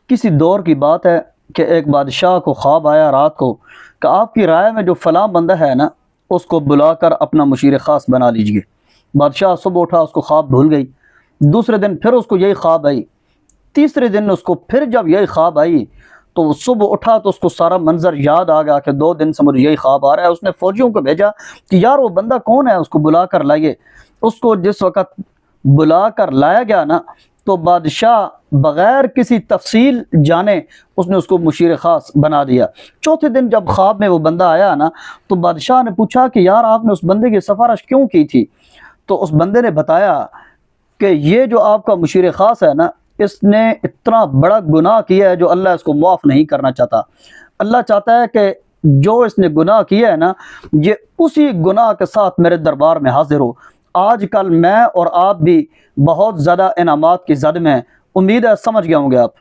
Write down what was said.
किसी दौर की बात है कि एक बादशाह को ख्वाब आया रात को कि आपकी राय में जो फ़लाँ बंदा है ना, उसको बुलाकर अपना मुशीर ख़ास बना लीजिए। बादशाह सुबह उठा, उसको ख्वाब भूल गई। दूसरे दिन फिर उसको यही ख्वाब आई। तीसरे दिन उसको फिर जब यही ख्वाब आई तो वो सुबह उठा तो उसको सारा मंजर याद आ गया कि 2 दिन से मुझे यही ख्वाब आ रहा है। उसने फौजियों को भेजा कि यार वो बंदा कौन है, उसको बुला कर लाइए। उसको जिस वक़्त बुला कर लाया गया ना, तो बादशाह बग़ैर किसी तफसील जाने उसने उसको मुशीर ख़ास बना दिया। चौथे दिन जब ख्वाब में वो बंदा आया ना, तो बादशाह ने पूछा कि यार आपने उस बंदे की सिफारिश क्यों की थी? तो उस बंदे ने बताया कि ये जो आपका मुशीर ख़ास है ना, इसने इतना बड़ा गुनाह किया है जो अल्लाह इसको माफ़ नहीं करना चाहता। अल्लाह चाहता है कि जो इसने गुनाह किया है ना, ये उसी गुनाह के साथ मेरे दरबार में हाजिर हो। आजकल मैं और आप भी बहुत ज़्यादा इनामात की ज़द में हैं। उम्मीद है समझ गए होंगे आप।